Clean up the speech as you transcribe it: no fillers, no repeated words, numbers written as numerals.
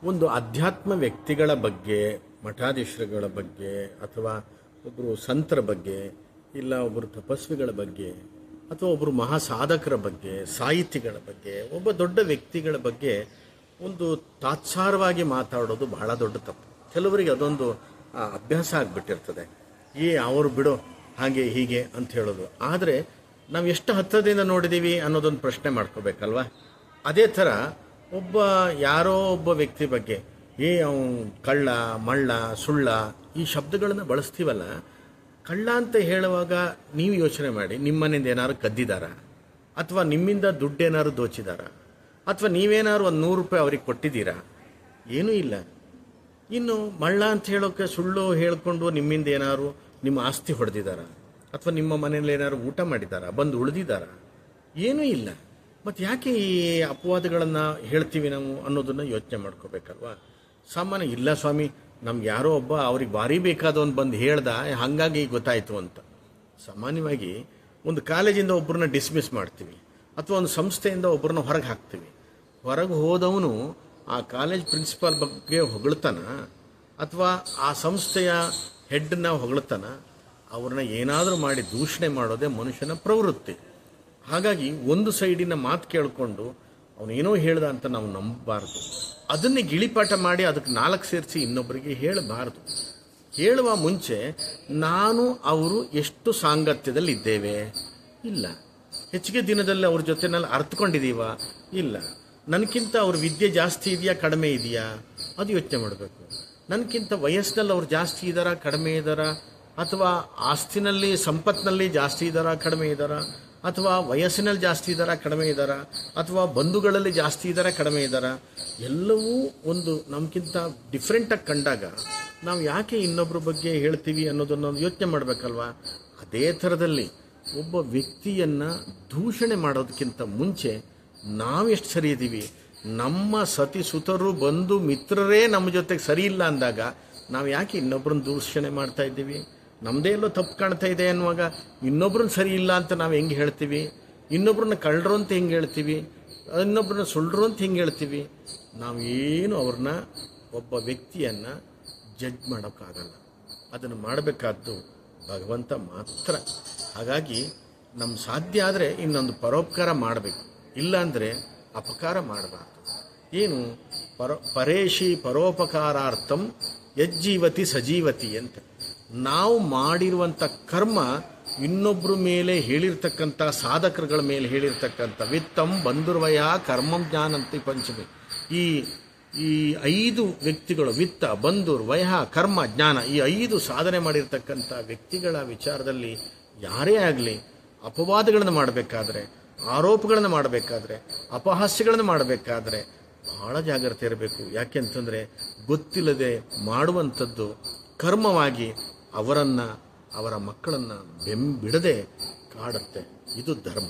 ಒಂದು ಅಧ್ಯಾತ್ಮ ವ್ಯಕ್ತಿಗಳ ಬಗ್ಗೆ, ಮಠಾಧೀಶರುಗಳ ಬಗ್ಗೆ, ಅಥವಾ ಒಬ್ಬರು ಸಂತರ ಬಗ್ಗೆ, ಇಲ್ಲ ಒಬ್ಬರು ತಪಸ್ವಿಗಳ ಬಗ್ಗೆ, ಅಥವಾ ಒಬ್ಬರು ಮಹಾಸಾಧಕರ ಬಗ್ಗೆ, ಸಾಹಿತಿಗಳ ಬಗ್ಗೆ, ಒಬ್ಬ ದೊಡ್ಡ ವ್ಯಕ್ತಿಗಳ ಬಗ್ಗೆ ಒಂದು ತಾತ್ಸಾರವಾಗಿ ಮಾತಾಡೋದು ಬಹಳ ದೊಡ್ಡ ತಪ್ಪು. ಕೆಲವರಿಗೆ ಅದೊಂದು ಅಭ್ಯಾಸ ಆಗಿಬಿಟ್ಟಿರ್ತದೆ. ಅವರು ಬಿಡೋ ಹಾಗೆ ಹೀಗೆ ಅಂತ ಹೇಳೋದು. ಆದರೆ ನಾವು ಎಷ್ಟು ಹತ್ತಿರದಿಂದ ನೋಡಿದ್ದೀವಿ ಅನ್ನೋದೊಂದು ಪ್ರಶ್ನೆ ಮಾಡ್ಕೋಬೇಕಲ್ವ. ಅದೇ ಥರ ಯಾರೋ ಒಬ್ಬ ವ್ಯಕ್ತಿ ಬಗ್ಗೆ ಅವನು ಕಳ್ಳ, ಮಳ್ಳ, ಸುಳ್ಳ ಈ ಶಬ್ದಗಳನ್ನು ಬಳಸ್ತೀವಲ್ಲ. ಕಳ್ಳ ಅಂತ ಹೇಳುವಾಗ ನೀವು ಯೋಚನೆ ಮಾಡಿ, ನಿಮ್ಮನೆಯಿಂದ ಏನಾದ್ರು ಕದ್ದಿದ್ದಾರಾ, ಅಥವಾ ನಿಮ್ಮಿಂದ ದುಡ್ಡೇನಾದ್ರು ದೋಚಿದಾರಾ, ಅಥವಾ ನೀವೇನಾದ್ರು ಒಂದು 100 ರೂಪಾಯಿ ಅವ್ರಿಗೆ ಕೊಟ್ಟಿದ್ದೀರಾ? ಏನೂ ಇಲ್ಲ. ಇನ್ನು ಮಳ್ಳ ಅಂತ ಹೇಳೋಕ್ಕೆ ಸುಳ್ಳು ಹೇಳ್ಕೊಂಡು ನಿಮ್ಮಿಂದ ಏನಾದ್ರು ನಿಮ್ಮ ಆಸ್ತಿ ಹೊಡೆದಿದ್ದಾರಾ, ಅಥವಾ ನಿಮ್ಮ ಮನೆಯಲ್ಲಿ ಏನಾದ್ರು ಊಟ ಮಾಡಿದ್ದಾರಾ, ಬಂದು ಉಳಿದಿದ್ದಾರಾ? ಏನೂ ಇಲ್ಲ. ಮತ್ತು ಯಾಕೆ ಈ ಅಪವಾದಗಳನ್ನು ಹೇಳ್ತೀವಿ ನಾವು ಅನ್ನೋದನ್ನು ಯೋಚನೆ ಮಾಡ್ಕೋಬೇಕಲ್ವ. ಸಾಮಾನ್ಯ ಇಲ್ಲ ಸ್ವಾಮಿ, ನಮ್ಗೆ ಯಾರೋ ಒಬ್ಬ ಅವ್ರಿಗೆ ಭಾರಿ ಬೇಕಾದವನು ಬಂದು ಹೇಳ್ದ, ಹಾಗಾಗಿ ಗೊತ್ತಾಯಿತು ಅಂತ. ಸಾಮಾನ್ಯವಾಗಿ ಒಂದು ಕಾಲೇಜಿಂದ ಒಬ್ಬರನ್ನ ಡಿಸ್ಮಿಸ್ ಮಾಡ್ತೀವಿ, ಅಥವಾ ಒಂದು ಸಂಸ್ಥೆಯಿಂದ ಒಬ್ಬರನ್ನ ಹೊರಗೆ ಹಾಕ್ತೀವಿ. ಹೊರಗೆ ಹೋದವನು ಆ ಕಾಲೇಜ್ ಪ್ರಿನ್ಸಿಪಾಲ್ ಬಗ್ಗೆ ಹೊಗಳ್ತಾನ, ಅಥವಾ ಆ ಸಂಸ್ಥೆಯ ಹೆಡ್ನ ಹೊಗಳ್ತಾನ? ಅವ್ರನ್ನ ಏನಾದರೂ ಮಾಡಿ ದೂಷಣೆ ಮಾಡೋದೇ ಮನುಷ್ಯನ ಪ್ರವೃತ್ತಿ. ಹಾಗಾಗಿ ಒಂದು ಸೈಡಿನ ಮಾತು ಕೇಳಿಕೊಂಡು ಅವನೇನೋ ಹೇಳ್ದ ಅಂತ ನಾವು ನಂಬಬಾರ್ದು. ಅದನ್ನೇ ಗಿಳಿಪಾಠ ಮಾಡಿ ಅದಕ್ಕೆ 4 ಸೇರಿಸಿ ಇನ್ನೊಬ್ಬರಿಗೆ ಹೇಳಬಾರ್ದು. ಹೇಳುವ ಮುಂಚೆ ನಾನು ಅವರು ಎಷ್ಟು ಸಾಂಗತ್ಯದಲ್ಲಿ ಇದ್ದೇವೆ, ಇಲ್ಲ ಹೆಚ್ಚಿಗೆ ದಿನದಲ್ಲಿ ಅವ್ರ ಜೊತೆನಲ್ಲಿ ಅರ್ಥಕೊಂಡಿದ್ದೀವ, ಇಲ್ಲ ನನಗಿಂತ ಅವ್ರ ವಿದ್ಯೆ ಜಾಸ್ತಿ ಇದೆಯಾ ಕಡಿಮೆ ಇದೆಯಾ ಅದು ಯೋಚನೆ ಮಾಡಬೇಕು. ನನಗಿಂತ ವಯಸ್ಸಿನಲ್ಲಿ ಅವ್ರು ಜಾಸ್ತಿ ಇದ್ದಾರಾ ಕಡಿಮೆ ಇದ್ದಾರಾ, ಅಥವಾ ಆಸ್ತಿನಲ್ಲಿ ಸಂಪತ್ತಿನಲ್ಲಿ ಜಾಸ್ತಿ ಇದ್ದಾರಾ ಕಡಿಮೆ ಇದ್ದಾರಾ, ಅಥವಾ ವಯಸ್ಸಿನಲ್ಲಿ ಜಾಸ್ತಿ ಇದ್ದಾರಾ ಕಡಿಮೆ ಇದ್ದಾರಾ, ಅಥವಾ ಬಂಧುಗಳಲ್ಲಿ ಜಾಸ್ತಿ ಇದ್ದಾರಾ ಕಡಿಮೆ ಇದ್ದಾರಾ, ಎಲ್ಲವೂ ಒಂದು ನಮಗಿಂತ ಡಿಫ್ರೆಂಟಾಗಿ ಕಂಡಾಗ ನಾವು ಯಾಕೆ ಇನ್ನೊಬ್ಬರ ಬಗ್ಗೆ ಹೇಳ್ತೀವಿ ಅನ್ನೋದನ್ನು ಯೋಚನೆ ಮಾಡಬೇಕಲ್ವ. ಅದೇ ಥರದಲ್ಲಿ ಒಬ್ಬ ವ್ಯಕ್ತಿಯನ್ನು ದೂಷಣೆ ಮಾಡೋದಕ್ಕಿಂತ ಮುಂಚೆ ನಾವೆಷ್ಟು ಸರಿ ಇದ್ದೀವಿ, ನಮ್ಮ ಸತಿ ಸುತರು ಬಂಧು ಮಿತ್ರರೇ ನಮ್ಮ ಜೊತೆಗೆ ಸರಿ ಇಲ್ಲ ಅಂದಾಗ ನಾವು ಯಾಕೆ ಇನ್ನೊಬ್ಬರನ್ನ ದೂಷಣೆ ಮಾಡ್ತಾ ಇದ್ದೀವಿ? ನಮ್ಮದೇ ಎಲ್ಲೋ ತಪ್ಪು ಕಾಣ್ತಾ ಇದೆ ಅನ್ನುವಾಗ ಇನ್ನೊಬ್ರನ್ನ ಸರಿ ಇಲ್ಲ ಅಂತ ನಾವು ಹೆಂಗೆ ಹೇಳ್ತೀವಿ? ಇನ್ನೊಬ್ರನ್ನ ಕಳ್ಳರು ಅಂತ ಹೆಂಗೆ ಹೇಳ್ತೀವಿ? ಇನ್ನೊಬ್ರನ್ನ ಸುಳ್ಳರು ಅಂತ ಹೆಂಗೆ ಹೇಳ್ತೀವಿ? ನಾವೇನು ಅವ್ರನ್ನ, ಒಬ್ಬ ವ್ಯಕ್ತಿಯನ್ನು ಜಡ್ಜ್ ಮಾಡೋಕ್ಕಾಗಲ್ಲ. ಅದನ್ನು ಮಾಡಬೇಕಾದ್ದು ಭಗವಂತ ಮಾತ್ರ. ಹಾಗಾಗಿ ನಮ್ಮ ಸಾಧ್ಯ ಆದರೆ ಇನ್ನೊಂದು ಪರೋಪಕಾರ ಮಾಡಬೇಕು, ಇಲ್ಲಾಂದರೆ ಅಪಕಾರ ಮಾಡಬಾರ್ದು. ಏನು ಪರೇಶಿ ಪರೋಪಕಾರಾರ್ಥಂ ಯಜ್ಜೀವತಿ ಸಜೀವತಿ ಅಂತ. ನಾವು ಮಾಡಿರುವಂಥ ಕರ್ಮ ಇನ್ನೊಬ್ಬರ ಮೇಲೆ ಹೇಳಿರ್ತಕ್ಕಂಥ, ಸಾಧಕರುಗಳ ಮೇಲೆ ಹೇಳಿರ್ತಕ್ಕಂಥ ವಿತ್ತಂ ಬಂಧುರ್ವಯ ಕರ್ಮಂ ಜ್ಞಾನಂತಿ ಪಂಚಮಿ. ಈ 5 ವ್ಯಕ್ತಿಗಳು, ವಿತ್ತ, ಬಂಧುರ್, ವಯ, ಕರ್ಮ, ಜ್ಞಾನ, ಈ 5 ಸಾಧನೆ ಮಾಡಿರ್ತಕ್ಕಂಥ ವ್ಯಕ್ತಿಗಳ ವಿಚಾರದಲ್ಲಿ ಯಾರೇ ಆಗಲಿ ಅಪವಾದಗಳನ್ನು ಮಾಡಬೇಕಾದ್ರೆ, ಆರೋಪಗಳನ್ನು ಮಾಡಬೇಕಾದ್ರೆ, ಅಪಹಾಸ್ಯಗಳನ್ನು ಮಾಡಬೇಕಾದ್ರೆ ಬಹಳ ಜಾಗ್ರತೆ ಇರಬೇಕು. ಯಾಕೆಂತಂದರೆ ಗೊತ್ತಿಲ್ಲದೆ ಮಾಡುವಂಥದ್ದು ಕರ್ಮವಾಗಿ ಅವರನ್ನು, ಅವರ ಮಕ್ಕಳನ್ನು ಬಿಡದೆ ಕಾಡುತ್ತೆ. ಇದು ಧರ್ಮ.